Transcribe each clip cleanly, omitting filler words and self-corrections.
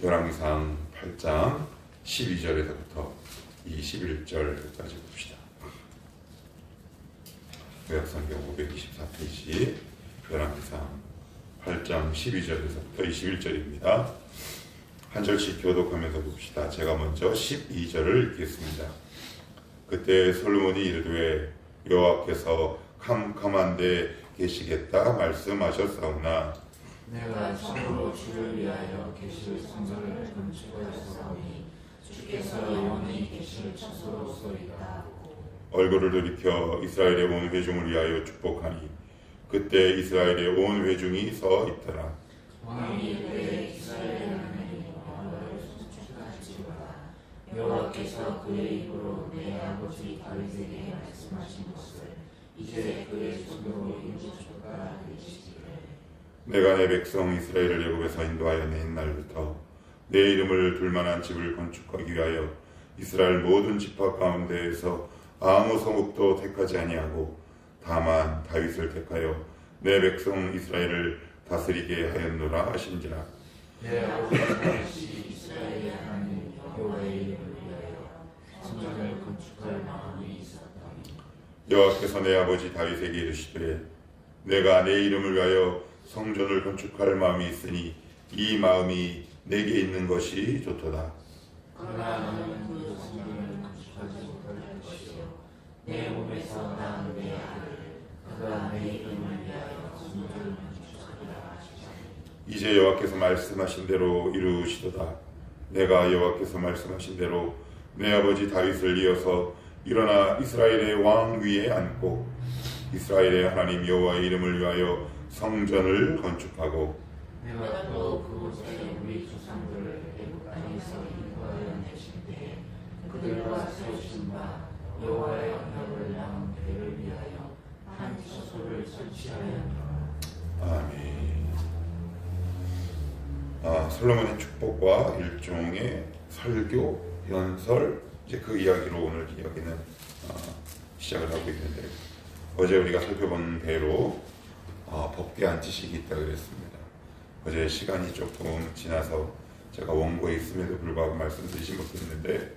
열왕기상 8장 12절에서부터 21절까지 봅시다. 구약성경 524페이지 열왕기상 8장 12절에서부터 21절입니다. 한 절씩 교독하면서 봅시다. 제가 먼저 12절을 읽겠습니다. 그때 솔로몬이 이르되 여호와께서 캄캄한 데 계시겠다 말씀하셨사오나 내가 참으로 주를 위하여 계실 성전을 건축하였사오니 주께서 영원히 계실 처소로소이다. 얼굴을 돌이켜 이스라엘의 온 회중을 위하여 축복하니 그때 이스라엘의 온 회중이 서 있더라. 왕이 이르되 이스라엘의 하나님 여호와를 송축하지로다. 여호와께서 그의 입으로 내 아버지 다윗에게 말씀하신 것을 이제 그의 손으로 이루셨다 하시기를 내가 내 백성 이스라엘을 애굽에서 인도하여 낸 날부터 내 이름을 둘만한 집을 건축하기 위하여 이스라엘 모든 지파 가운데에서 아무 성읍도 택하지 아니하고 다만 다윗을 택하여 내 백성 이스라엘을 다스리게 하였노라 하신지라. 내 아버지 다윗이 이스라엘의 하나님 여호와의 이름을 위하여 성전을 건축할 마음이 있었더니 여호와께서 내 아버지 다윗에게 이르시되 내가 내 이름을 위하여 성전을 건축할 마음이 있으니 이 마음이 내게 있는 것이 좋도다. 그러나 너는 그 성전을 건축하지 못할 것이요 내 몸에서 낳은 내 아들을 그가 내 이름을 위하여 성전을 건축하리라 하시니 이제 여호와께서 말씀하신 대로 이루시도다. 내가 여호와께서 말씀하신 대로 내 아버지 다윗을 이어서 일어나 이스라엘의 왕 위에 앉고 이스라엘의 하나님 여호와의 이름을 위하여 성전을 건축하고 내가 또 그곳에 우리 조상들을 애굽 땅에서 인도하여 내신 때에 그들과 세우신 바 여호와의 언약을 나온 배를 위하여 한 처소를 설치하였노라. 아멘. 솔로몬의 축복과 일종의 설교, 연설, 이제 그 이야기로 오늘 이야기는 시작을 하고 있는데 어제 우리가 살펴본 대로 법궤 안지식이 있다고 그랬습니다. 어제 시간이 조금 지나서 제가 원고에 있음에도 불구하고 말씀드리지 못했는데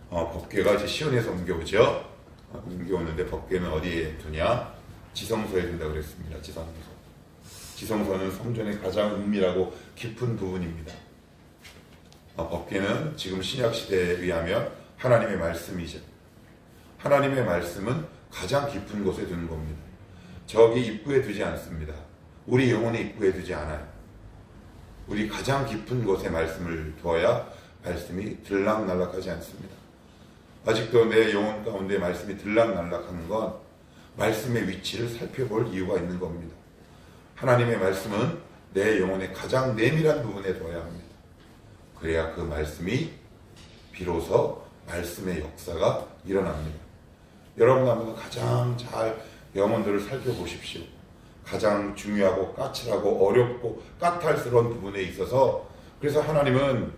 법궤가 이제 시온에서 옮겨오죠. 옮겨오는데 법궤는 어디에 두냐? 지성소에 둔다고 그랬습니다. 지성소. 지성소는 성전의 가장 은밀하고 깊은 부분입니다. 법궤는 지금 신약시대에 의하면 하나님의 말씀이죠. 하나님의 말씀은 가장 깊은 곳에 두는 겁니다. 저기 입구에 두지 않습니다. 우리 영혼의 입구에 두지 않아요. 우리 가장 깊은 곳에 말씀을 두어야 말씀이 들락날락하지 않습니다. 아직도 내 영혼 가운데 말씀이 들락날락하는 건 말씀의 위치를 살펴볼 이유가 있는 겁니다. 하나님의 말씀은 내 영혼의 가장 내밀한 부분에 둬야 합니다. 그래야 그 말씀이 비로소 말씀의 역사가 일어납니다. 여러분 한번 가장 잘 영혼들을 살펴보십시오. 가장 중요하고 까칠하고 어렵고 까탈스러운 부분에 있어서 그래서 하나님은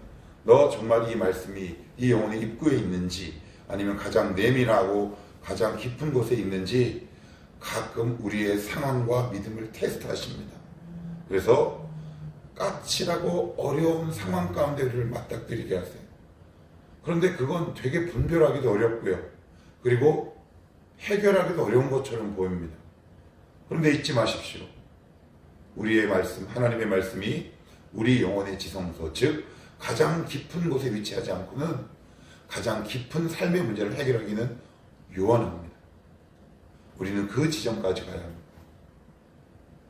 너 정말 이 말씀이 이 영혼의 입구에 있는지 아니면 가장 내밀하고 가장 깊은 곳에 있는지 가끔 우리의 상황과 믿음을 테스트하십니다. 그래서 까칠하고 어려운 상황 가운데 우리를 맞닥뜨리게 하세요. 그런데 그건 되게 분별하기도 어렵고요. 그리고 해결하기도 어려운 것처럼 보입니다. 그런데 잊지 마십시오. 우리의 말씀, 하나님의 말씀이 우리 영혼의 지성소, 즉 가장 깊은 곳에 위치하지 않고는 가장 깊은 삶의 문제를 해결하기는 요원합니다. 우리는 그 지점까지 가야 합니다.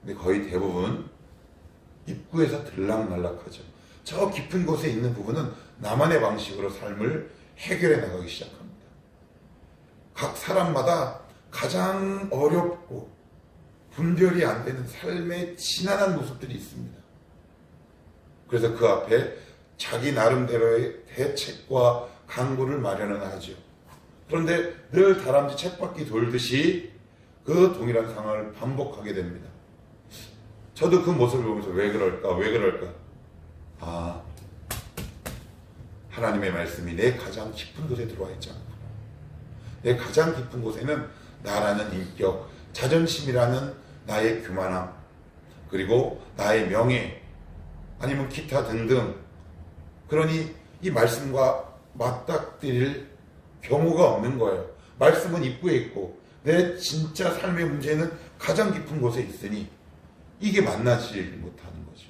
근데 거의 대부분 입구에서 들락날락하죠. 저 깊은 곳에 있는 부분은 나만의 방식으로 삶을 해결해 나가기 시작합니다. 각 사람마다 가장 어렵고 분별이 안 되는 삶의 지난한 모습들이 있습니다. 그래서 그 앞에 자기 나름대로의 대책과 강구를 마련은 하죠. 그런데 늘 다람쥐 쳇바퀴 돌듯이 그 동일한 상황을 반복하게 됩니다. 저도 그 모습을 보면서 왜 그럴까? 하나님의 말씀이 내 가장 깊은 곳에 들어와 있지 않구나. 내 가장 깊은 곳에는 나라는 인격, 자존심이라는 나의 교만함, 그리고 나의 명예, 아니면 기타 등등 그러니 이 말씀과 맞닥뜨릴 경우가 없는 거예요. 말씀은 입구에 있고 내 진짜 삶의 문제는 가장 깊은 곳에 있으니 이게 만나지 못하는 거죠.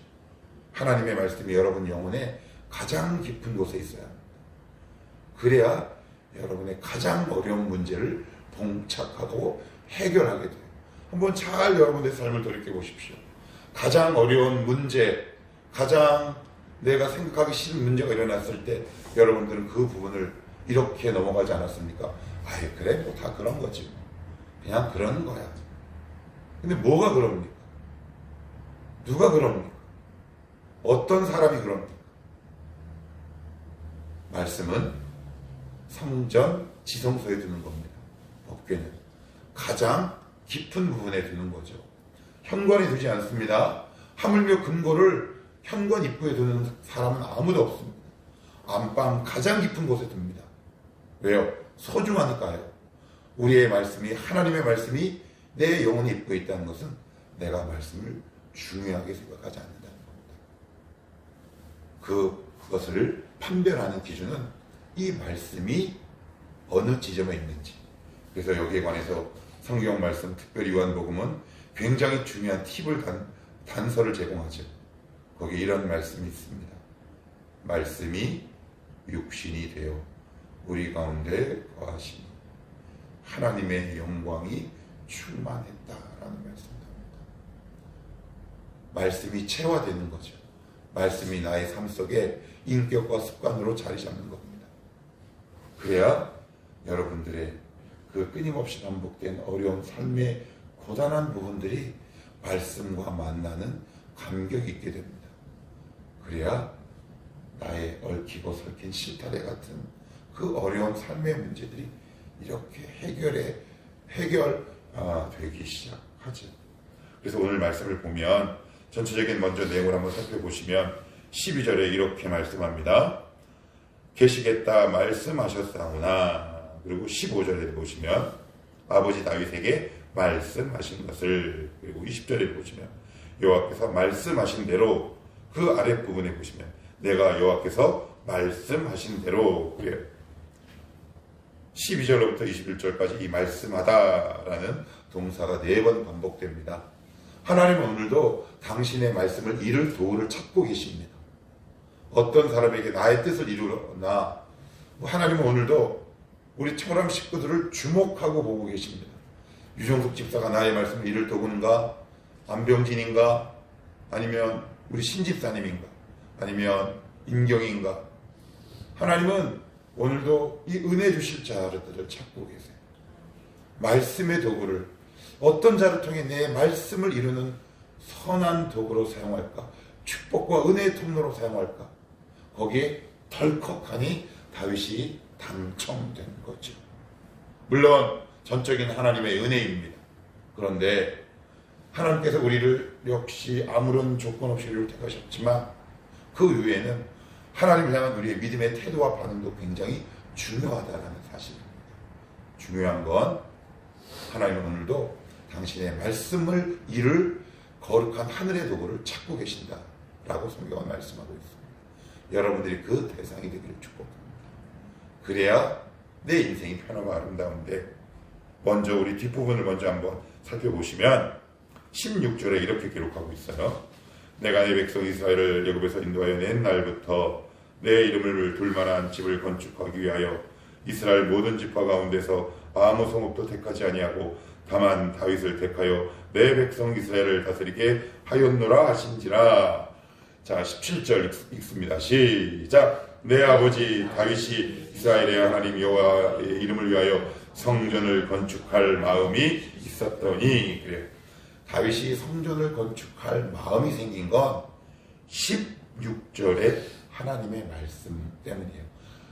하나님의 말씀이 여러분 영혼의 가장 깊은 곳에 있어야 합니다. 그래야 여러분의 가장 어려운 문제를 봉착하고 해결하게 돼요. 한번 잘 여러분의 삶을 돌이켜 보십시오. 가장 어려운 문제, 가장 내가 생각하기 싫은 문제가 일어났을 때 여러분들은 그 부분을 이렇게 넘어가지 않았습니까? 아예 그래 뭐 다 그런 거지, 그냥 그런 거야. 근데 뭐가 그럽니까? 누가 그럽니까? 어떤 사람이 그럽니까? 말씀은 성전 지성소에 두는 겁니다. 법궤는 가장 깊은 부분에 두는 거죠. 현관에 두지 않습니다. 하물며 금고를 현관 입구에 두는 사람은 아무도 없습니다. 안방 가장 깊은 곳에 둡니다. 왜요? 소중하니까요. 우리의 말씀이, 하나님의 말씀이 내 영혼의 입구에 있다는 것은 내가 말씀을 중요하게 생각하지 않는다는 겁니다. 그것을 판별하는 기준은 이 말씀이 어느 지점에 있는지. 그래서 여기에 관해서 성경 말씀, 특별히 요한복음은 굉장히 중요한 팁을 단서를 제공하죠. 거기에 이런 말씀이 있습니다. 말씀이 육신이 되어 우리 가운데 거하시니 하나님의 영광이 충만했다라는 말씀입니다. 말씀이 체화되는 거죠. 말씀이 나의 삶 속에 인격과 습관으로 자리 잡는 겁니다. 그래야 여러분들의 그 끊임없이 반복된 어려운 삶의 고단한 부분들이 말씀과 만나는 감격이 있게 됩니다. 그래야 나의 얽히고 설킨 실타래 같은 그 어려운 삶의 문제들이 이렇게 해결되기 시작하죠. 그래서 오늘 말씀을 보면 전체적인 먼저 내용을 한번 살펴보시면 12절에 이렇게 말씀합니다. 계시겠다 말씀하셨사오나. 그리고 15절에 보시면 아버지 다윗에게 말씀하신 것을, 그리고 20절에 보시면 여호와께서 말씀하신 대로, 그 아랫부분에 보시면 내가 여호와께서 말씀하신 대로. 그래요. 12절로부터 21절까지 이 말씀하다라는 동사가 4번 반복됩니다. 하나님은 오늘도 당신의 말씀을 이룰 도구를 찾고 계십니다. 어떤 사람에게 나의 뜻을 이루나, 하나님은 오늘도 우리 청람 식구들을 주목하고 보고 계십니다. 유종숙 집사가 나의 말씀을 이룰 도구인가? 안병진인가? 아니면 우리 신집사님인가? 아니면 임경인가? 하나님은 오늘도 이 은혜 주실 자들을 찾고 계세요. 말씀의 도구를 어떤 자를 통해 내 말씀을 이루는 선한 도구로 사용할까? 축복과 은혜의 통로로 사용할까? 거기에 덜컥하니 다윗이 당첨된 거죠. 물론 전적인 하나님의 은혜입니다. 그런데 하나님께서 우리를 역시 아무런 조건 없이 우리를 택하셨지만 그 위에는 하나님을 향한 우리의 믿음의 태도와 반응도 굉장히 중요하다는 사실입니다. 중요한 건 하나님은 오늘도 당신의 말씀을 이룰 거룩한 하늘의 도구를 찾고 계신다라고 성경은 말씀하고 있습니다. 여러분들이 그 대상이 되기를 축복합니다. 그래야 내 인생이 편하고 아름다운데, 먼저 우리 뒷부분을 먼저 한번 살펴보시면 16절에 이렇게 기록하고 있어요. 내가 내 백성 이스라엘을 애굽에서 인도하여 낸 날부터 내 이름을 둘 만한 집을 건축하기 위하여 이스라엘 모든 지파 가운데서 아무 성읍도 택하지 아니하고 다만 다윗을 택하여 내 백성 이스라엘을 다스리게 하였노라 하신지라. 자, 17절 읽습니다. 시작. 내 아버지 다윗이 이스라엘의 하나님 여호와의 이름을 위하여 성전을 건축할 마음이 있었더니. 그래, 다윗이 성전을 건축할 마음이 생긴 건 16절의 하나님의 말씀 때문이에요.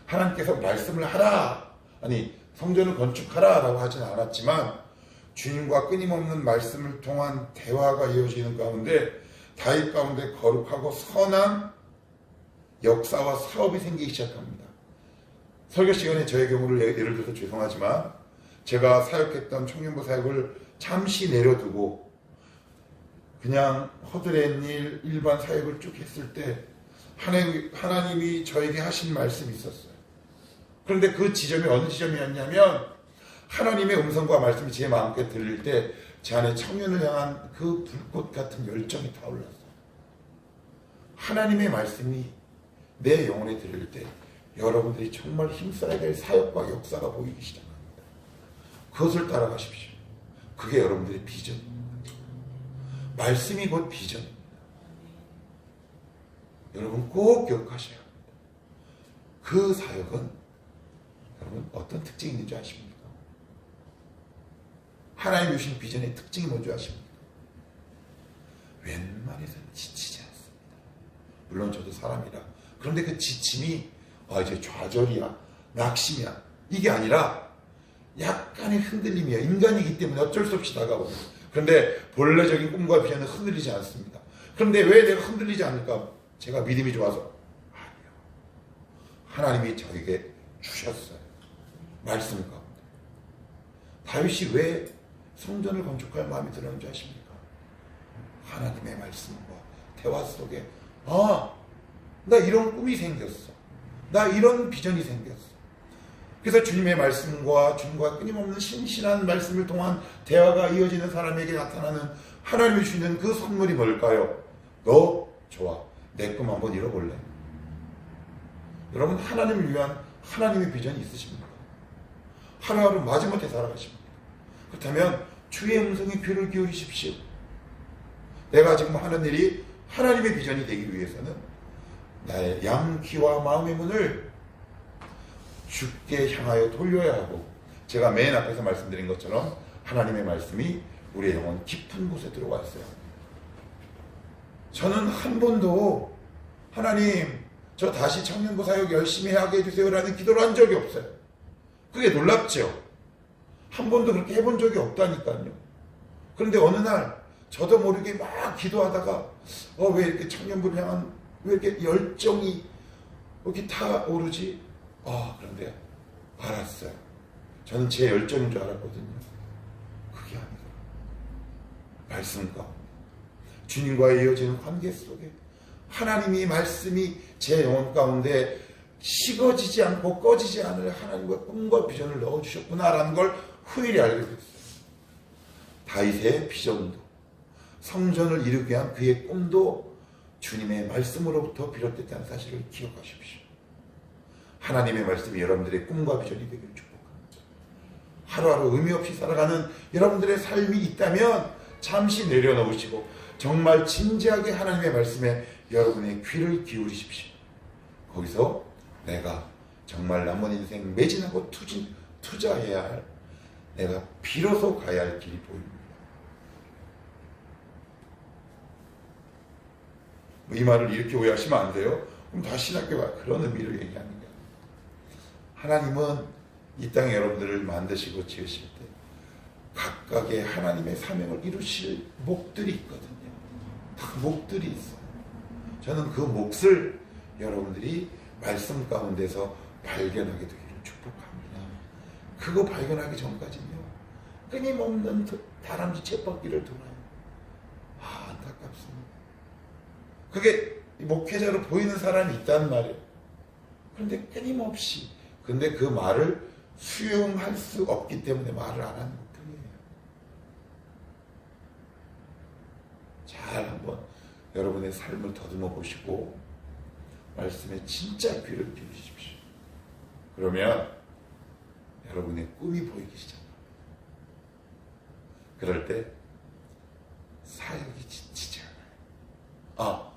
하나님께서 말씀을 하라, 아니 성전을 건축하라 라고 하진 않았지만 주님과 끊임없는 말씀을 통한 대화가 이어지는 가운데 다윗 가운데 거룩하고 선한 역사와 사업이 생기기 시작합니다. 설교 시간에 저의 경우를 예를 들어서 죄송하지만 제가 사역했던 청년부 사역을 잠시 내려두고 그냥 허드렛 일, 일반 사역을 쭉 했을 때 하나님이 저에게 하신 말씀이 있었어요. 그런데 그 지점이 어느 지점이었냐면 하나님의 음성과 말씀이 제 마음께 들릴 때 제 안에 청년을 향한 그 불꽃 같은 열정이 타올랐어요. 하나님의 말씀이 내 영혼에 들릴 때 여러분들이 정말 힘써야 될 사역과 역사가 보이기 시작합니다. 그것을 따라가십시오. 그게 여러분들의 비전입니다. 말씀이 곧 비전입니다. 여러분 꼭 기억하셔야 합니다. 그 사역은 여러분 어떤 특징이 있는지 아십니까? 하나님 주신 비전의 특징이 뭔지 아십니까? 웬만해서는 지치지 않습니다. 물론 저도 사람이라. 그런데 그 지침이 이제 좌절이야, 낙심이야, 이게 아니라 약간의 흔들림이야. 인간이기 때문에 어쩔 수 없이 다가오고. 그런데 본래적인 꿈과 비전은 흔들리지 않습니다. 그런데 왜 내가 흔들리지 않을까? 제가 믿음이 좋아서? 아니요. 하나님이 저에게 주셨어요. 말씀 가운데. 다윗이 왜 성전을 건축할 마음이 들었는지 아십니까? 하나님의 말씀과 대화 속에 나 이런 꿈이 생겼어. 나 이런 비전이 생겼어. 그래서 주님의 말씀과 주님과 끊임없는 신실한 말씀을 통한 대화가 이어지는 사람에게 나타나는 하나님이 주시는 그 선물이 뭘까요? 너 좋아. 내 꿈 한번 이뤄볼래? 여러분 하나님을 위한 하나님의 비전이 있으십니까? 하루하루 마지못해 살아가십니까? 그렇다면 주의 음성에 귀를 기울이십시오. 내가 지금 하는 일이 하나님의 비전이 되기 위해서는 나의 양귀와 마음의 문을 주께 향하여 돌려야 하고, 제가 맨 앞에서 말씀드린 것처럼 하나님의 말씀이 우리의 영혼 깊은 곳에 들어와 있어요. 저는 한 번도 하나님 저 다시 청년부 사역 열심히 하게 해주세요 라는 기도를 한 적이 없어요. 그게 놀랍죠. 한 번도 그렇게 해본 적이 없다니까요. 그런데 어느 날 저도 모르게 막 기도하다가 왜 이렇게 청년부를 향한 왜 이렇게 열정이 이렇게 타오르지? 그런데 알았어요. 저는 제 열정인 줄 알았거든요. 그게 아니라 말씀과 주님과의 이어지는 관계 속에 하나님이 말씀이 제 영혼 가운데 식어지지 않고 꺼지지 않을 하나님과 꿈과 비전을 넣어주셨구나라는 걸 후일에 알게 됐어요. 다윗의 비전도 성전을 이루기 위한 그의 꿈도 주님의 말씀으로부터 비롯됐다는 사실을 기억하십시오. 하나님의 말씀이 여러분들의 꿈과 비전이 되기를 축복합니다. 하루하루 의미 없이 살아가는 여러분들의 삶이 있다면 잠시 내려놓으시고 정말 진지하게 하나님의 말씀에 여러분의 귀를 기울이십시오. 거기서 내가 정말 남은 인생 매진하고 투자해야 할, 내가 비로소 가야 할 길이 보입니다. 이 말을 이렇게 오해하시면 안 돼요. 그럼 다시 신학교가 그런 의미로 얘기하는 거예요. 하나님은 이 땅에 여러분들을 만드시고 지으실 때 각각의 하나님의 사명을 이루실 목들이 있거든요. 다 목들이 있어요. 저는 그 몫을 여러분들이 말씀 가운데서 발견하게 되기를 축복합니다. 그거 발견하기 전까지는요, 끊임없는 다람쥐 쳇바퀴를 돌아요. 안타깝습니다. 그게 목회자로 보이는 사람이 있단 말이에요. 그런데 끊임없이, 근데 그 말을 수용할 수 없기 때문에 말을 안 하는 것뿐이에요. 잘 한번 여러분의 삶을 더듬어 보시고 말씀에 진짜 귀를 기울이십시오. 그러면 여러분의 꿈이 보이기 시작합니다. 그럴 때 사역이 지치지 않아요.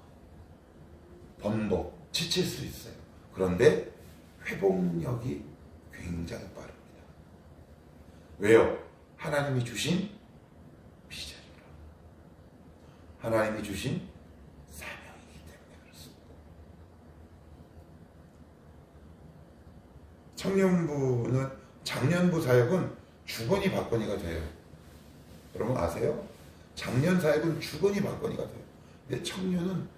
번복, 지칠 수 있어요. 그런데 회복력이 굉장히 빠릅니다. 왜요? 하나님이 주신 비전이라, 하나님이 주신 사명이기 때문에 그렇습니다. 청년부는, 장년부 사역은 주거니 받거니가 돼요. 여러분 아세요? 장년 사역은 주거니 받거니가 돼요. 근데 청년은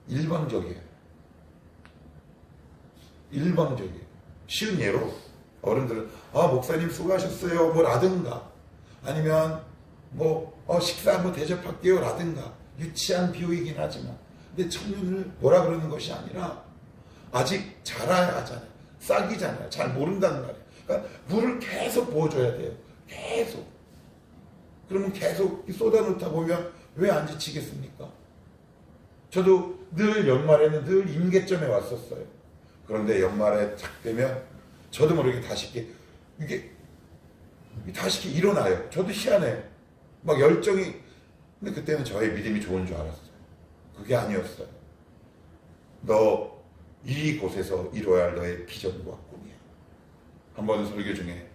일방적이에요. 일방적이에요. 쉬운 예로 어른들은 목사님 수고하셨어요 뭐 라든가, 아니면 식사 한번 대접할게요 라든가, 유치한 비유이긴 하지만 근데 청년을 뭐라 그러는 것이 아니라 아직 자라야 하잖아요. 싹이잖아요. 잘 모른다는 말이에요. 그러니까 물을 계속 부어줘야 돼요. 계속. 그러면 계속 쏟아놓다 보면 왜 안 지치겠습니까? 저도 늘 연말에는 늘 임계점에 왔었어요. 그런데 연말에 탁 되면 저도 모르게 다시 이게 다시 일어나요. 저도 희한해요. 막 열정이. 근데 그때는 저의 믿음이 좋은 줄 알았어요. 그게 아니었어요. 너 이곳에서 이루어야 할 너의 비전과 꿈이야. 한 번은 설교 중에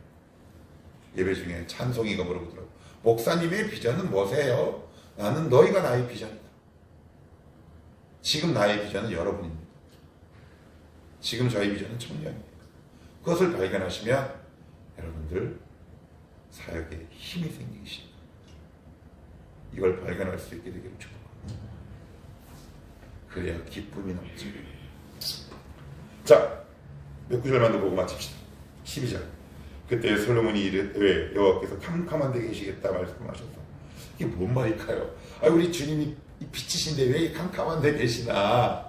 예배 중에 찬송이가 물어보더라고. 목사님의 비전은 뭐세요? 나는 너희가 나의 비전이다. 지금 나의 비전은 여러분입니다. 지금 저희 비전은 청년입니다. 그것을 발견하시면 여러분들 사역에 힘이 생기십니다. 이걸 발견할 수 있게 되기를 축복합니다. 그래야 기쁨이 넘칩니다. 자, 몇 구절만 더 보고 마칩시다. 12절. 그때 솔로몬이 이르되 여호와께서 캄캄한 데 계시겠다 말씀하셔서 이게 뭔 말일까요? 우리 주님이 빛이신데 왜 캄캄한 데 계시나?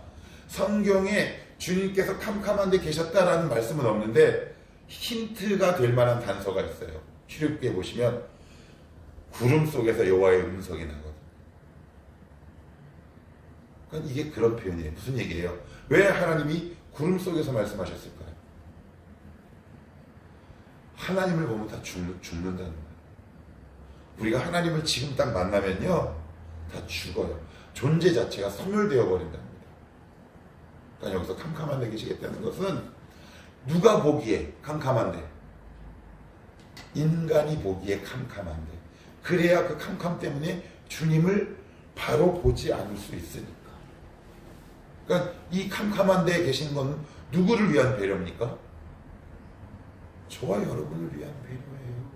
성경에 주님께서 캄캄한 데 계셨다라는 말씀은 없는데 힌트가 될 만한 단서가 있어요. 출애굽기에 보시면 구름 속에서 여호와의 음성이 나거든요. 그러니까 이게 그런 표현이에요. 무슨 얘기예요? 왜 하나님이 구름 속에서 말씀하셨을까요? 하나님을 보면 다 죽는다는 거예요. 우리가 하나님을 지금 딱 만나면요 다 죽어요. 존재 자체가 소멸되어 버린답니다. 그러니까 여기서 캄캄한 데 계시겠다는 것은 누가 보기에 캄캄한데? 인간이 보기에 캄캄한데 그래야 그 캄캄 때문에 주님을 바로 보지 않을 수 있으니까. 그러니까 이 캄캄한 데에 계신 건 누구를 위한 배려입니까? 저와 여러분을 위한 배려예요.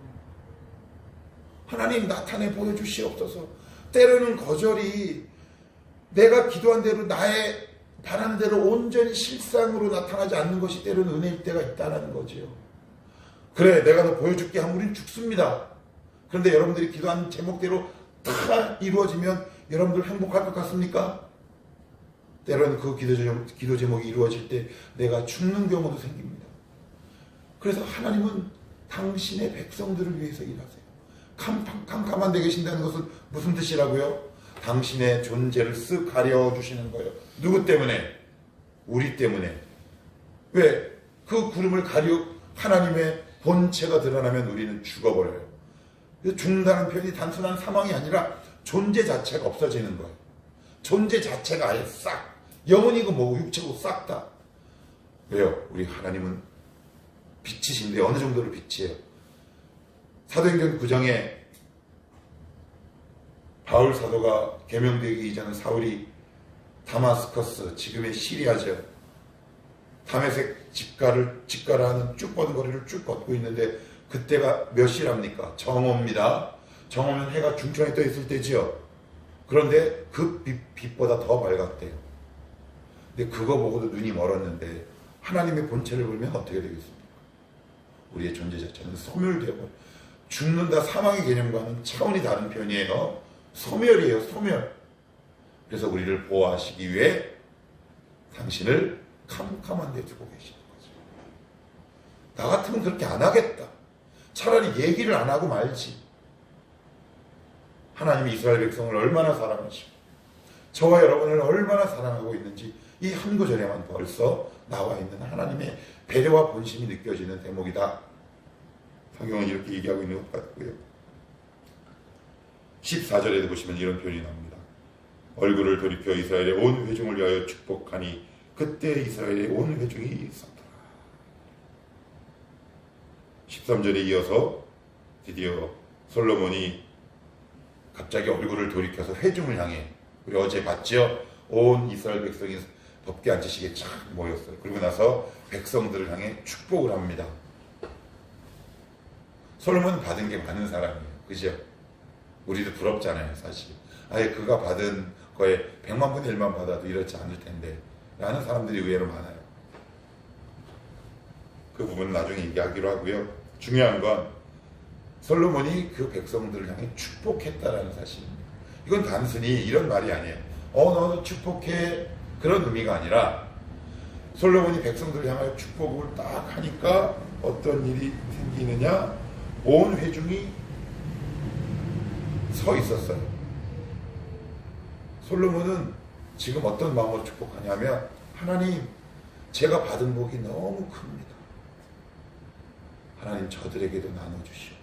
하나님 나타내 보여주시옵소서. 때로는 거절이 내가 기도한 대로 나의 바라는 대로 온전히 실상으로 나타나지 않는 것이 때로는 은혜일 때가 있다는 거지요. 그래 내가 너 보여줄게 하면 우린 죽습니다. 그런데 여러분들이 기도한 제목대로 다 이루어지면 여러분들 행복할 것 같습니까? 때로는 그 기도 제목이 이루어질 때 내가 죽는 경우도 생깁니다. 그래서 하나님은 당신의 백성들을 위해서 일하세요. 캄캄한 데 계신다는 것은 무슨 뜻이라고요? 당신의 존재를 쓱 가려주시는 거예요. 누구 때문에? 우리 때문에. 왜? 그 구름을 가려 하나님의 본체가 드러나면 우리는 죽어버려요. 죽는다는 표현이 단순한 사망이 아니라 존재 자체가 없어지는 거예요. 존재 자체가 아예 싹 영혼이고 뭐고 육체고 싹 다. 왜요? 우리 하나님은 빛이신데 어느 정도로 빛이에요? 사도행전 9장에 바울 사도가 계명되기 이전에 사울이 다마스커스 지금의 시리아죠. 다메섹 직가를 하는 쭉 뻗은 거리를 쭉 걷고 있는데 그때가 몇 시랍니까? 정오입니다. 정오면 해가 중천에 떠 있을 때지요. 그런데 그 빛보다 더 밝았대요. 근데 그거 보고도 눈이 멀었는데 하나님의 본체를 보면 어떻게 되겠습니까? 우리의 존재 자체는 소멸되고 죽는다 사망의 개념과는 차원이 다른 편이에요. 소멸이에요. 소멸. 그래서 우리를 보호하시기 위해 당신을 캄캄한 데 두고 계시는 거죠. 나 같으면 그렇게 안 하겠다. 차라리 얘기를 안 하고 말지. 하나님이 이스라엘 백성을 얼마나 사랑하시고 저와 여러분을 얼마나 사랑하고 있는지 이 한 구절에만 벌써 나와 있는 하나님의 배려와 본심이 느껴지는 대목이다. 성경은 이렇게 얘기하고 있는 것 같고요. 14절에도 보시면 이런 표현이 나옵니다. 얼굴을 돌이켜 이스라엘의 온 회중을 위하여 축복하니 그때 이스라엘의 온 회중이 있었더라. 13절에 이어서 드디어 솔로몬이 갑자기 얼굴을 돌이켜서 회중을 향해 우리 어제 봤죠? 온 이스라엘 백성이 덮개 앉으시게 쫙 모였어요. 그리고 나서 백성들을 향해 축복을 합니다. 솔로몬은 받은 게 많은 사람이에요. 그죠? 우리도 부럽잖아요, 사실. 아예 그가 받은 거에 100만 분의 1만 받아도 이렇지 않을 텐데 라는 사람들이 의외로 많아요. 그 부분은 나중에 얘기하기로 하고요. 중요한 건 솔로몬이 그 백성들을 향해 축복했다라는 사실입니다. 이건 단순히 이런 말이 아니에요. 너도 축복해, 그런 의미가 아니라 솔로몬이 백성들을 향하여 축복을 딱 하니까 어떤 일이 생기느냐, 온 회중이 서 있었어요. 솔로몬은 지금 어떤 마음으로 축복하냐면, 하나님, 제가 받은 복이 너무 큽니다. 하나님, 저들에게도 나눠주시옵소서.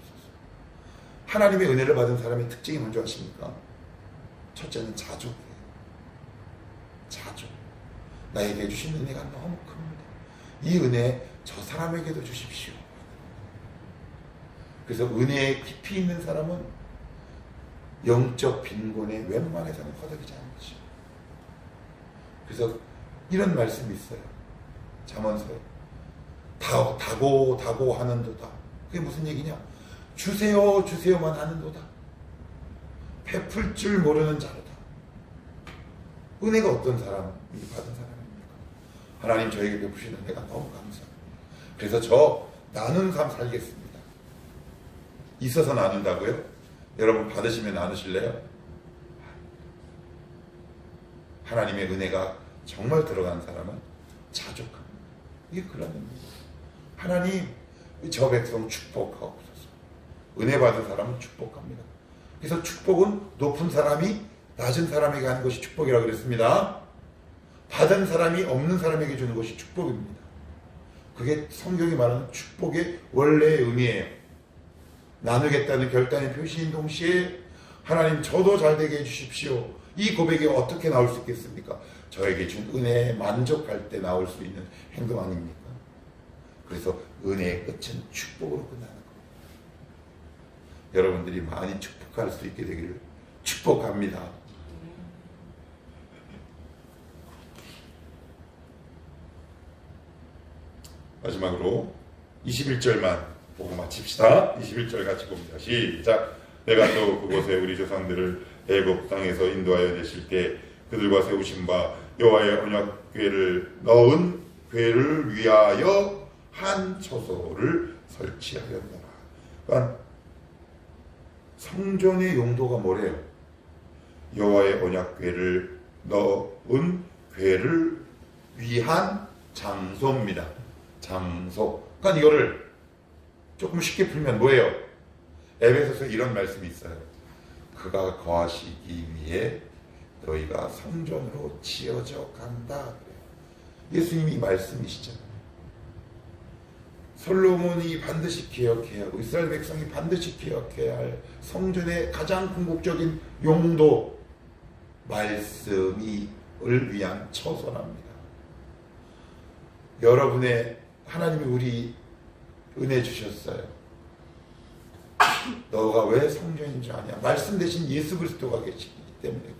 하나님의 은혜를 받은 사람의 특징이 뭔지 아십니까? 첫째는 자족이에요. 자족. 나에게 주신 은혜가 너무 큽니다. 이 은혜 저 사람에게도 주십시오. 그래서 은혜에 깊이 있는 사람은 영적 빈곤에 웬만해서는 허덕이지 않는 것이죠. 그래서 이런 말씀이 있어요. 잠언서에 다고 하는도다. 그게 무슨 얘기냐? 주세요 주세요만 하는도다. 베풀 줄 모르는 자로다. 은혜가 어떤 사람이 받은 사람입니까? 하나님, 저에게 베푸신 은혜가 너무 감사합니다. 그래서 저 나누는 삶 살겠습니다. 있어서 나눈다고요? 여러분 받으시면 나누실래요? 하나님의 은혜가 정말 들어간 사람은 자족합니다. 이게 그런 의미입니다. 하나님, 저 백성 축복하옵소서. 은혜 받은 사람은 축복합니다. 그래서 축복은 높은 사람이 낮은 사람에게 하는 것이 축복이라고 그랬습니다. 받은 사람이 없는 사람에게 주는 것이 축복입니다. 그게 성경이 말하는 축복의 원래의 의미예요. 나누겠다는 결단의 표시인 동시에, 하나님, 저도 잘되게 해주십시오. 이 고백이 어떻게 나올 수 있겠습니까? 저에게 준 은혜에 만족할 때 나올 수 있는 행동 아닙니까? 그래서 은혜의 끝은 축복으로 끝나는 겁니다. 여러분들이 많이 축복할 수 있게 되기를 축복합니다. 마지막으로 21절만 보고 마칩시다. 21절 같이 봅니다. 시작. 내가 또 그곳에 우리 조상들을 애굽 땅에서 인도하여 내실 때 그들과 세우신 바 여호와의 언약궤를 넣은 궤를 위하여 한 처소를 설치하였노라. 그러니까 성전의 용도가 뭐래요? 여호와의 언약궤를 넣은 궤를 위한 장소입니다. 장소. 그러니까 이거를 조금 쉽게 풀면 뭐예요? 에베소서 이런 말씀이 있어요. 그가 거하시기 위해 너희가 성전으로 지어져 간다. 예수님이 말씀이시잖아요. 솔로몬이 반드시 기억해야 하고 이스라엘 백성이 반드시 기억해야 할 성전의 가장 궁극적인 용도, 말씀을 위한 처소랍니다. 여러분의 하나님이 우리 은혜 주셨어요. 너가 왜 성전인 줄 아냐? 말씀 대신 예수 그리스도가 계시기 때문에 그래요.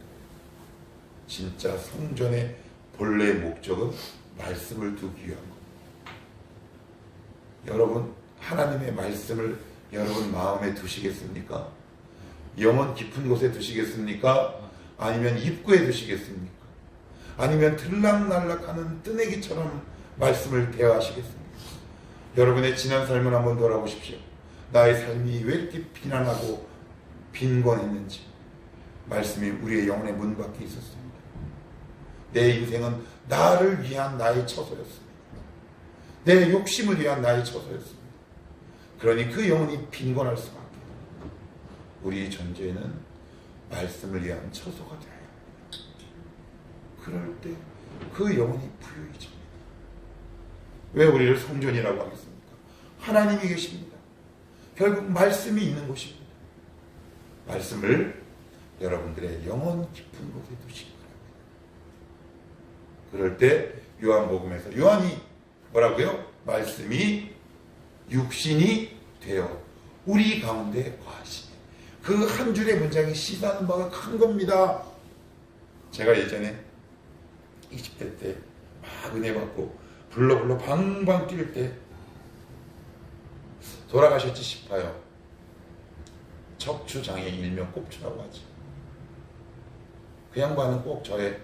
진짜 성전의 본래 목적은 말씀을 두기 위한 겁니다. 여러분, 하나님의 말씀을 여러분 마음에 두시겠습니까? 영혼 깊은 곳에 두시겠습니까? 아니면 입구에 두시겠습니까? 아니면 들락날락하는 뜨내기처럼 말씀을 대화하시겠습니까? 여러분의 지난 삶을 한번 돌아보십시오. 나의 삶이 왜 이렇게 비난하고 빈곤했는지 말씀이 우리의 영혼의 문 밖에 있었습니다. 내 인생은 나를 위한 나의 처소였습니다. 내 욕심을 위한 나의 처소였습니다. 그러니 그 영혼이 빈곤할 수밖에 없습니다. 우리 존재는 말씀을 위한 처소가 되어야 합니다. 그럴 때 그 영혼이 부유해집니다. 왜 우리를 성전이라고 하겠습니까? 하나님이 계십니다. 결국 말씀이 있는 곳입니다. 말씀을 여러분들의 영혼 깊은 곳에 두시기 바랍니다. 그럴 때 요한복음에서 요한이 뭐라고요? 말씀이 육신이 되어 우리 가운데 거하시네. 그 한 줄의 문장이 시사하는 바가 큰 겁니다. 제가 예전에 20대 때 막 은혜 받고 불러 방방 뛸 때 돌아가셨지 싶어요. 척추장애인 일명 꼽추라고 하지. 그 양반은 꼭 저의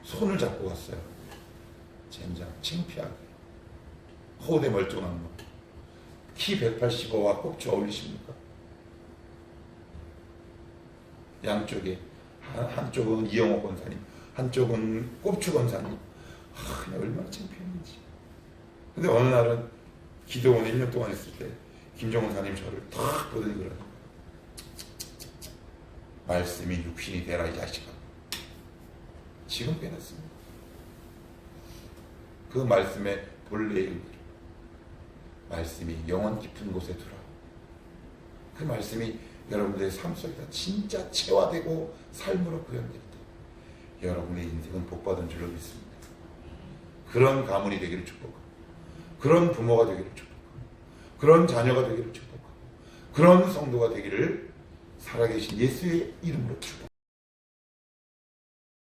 손을 잡고 갔어요. 젠장 창피하게. 호대 멀쩡한 놈. 키 185와 꼽추 어울리십니까? 양쪽에 한쪽은 이영호 권사님, 한쪽은 꼽추 권사님. 그냥 얼마나 창피했는지. 근데 어느 날은 기도원 1년 동안 했을 때 김정은 사님 저를 탁 보더니 그러는 거예요. 말씀이 육신이 되라 이 자식아. 지금 깨닫습니다. 그 말씀의 본래의 의미를. 말씀이 영혼 깊은 곳에 두라. 그 말씀이 여러분들의 삶 속에다 진짜 체화되고 삶으로 구현될 때 여러분의 인생은 복받은 줄로 믿습니다. 그런 가문이 되기를 축복하고, 그런 부모가 되기를 축복하고, 그런 자녀가 되기를 축복하고, 그런 성도가 되기를 살아계신 예수의 이름으로 축복합니다.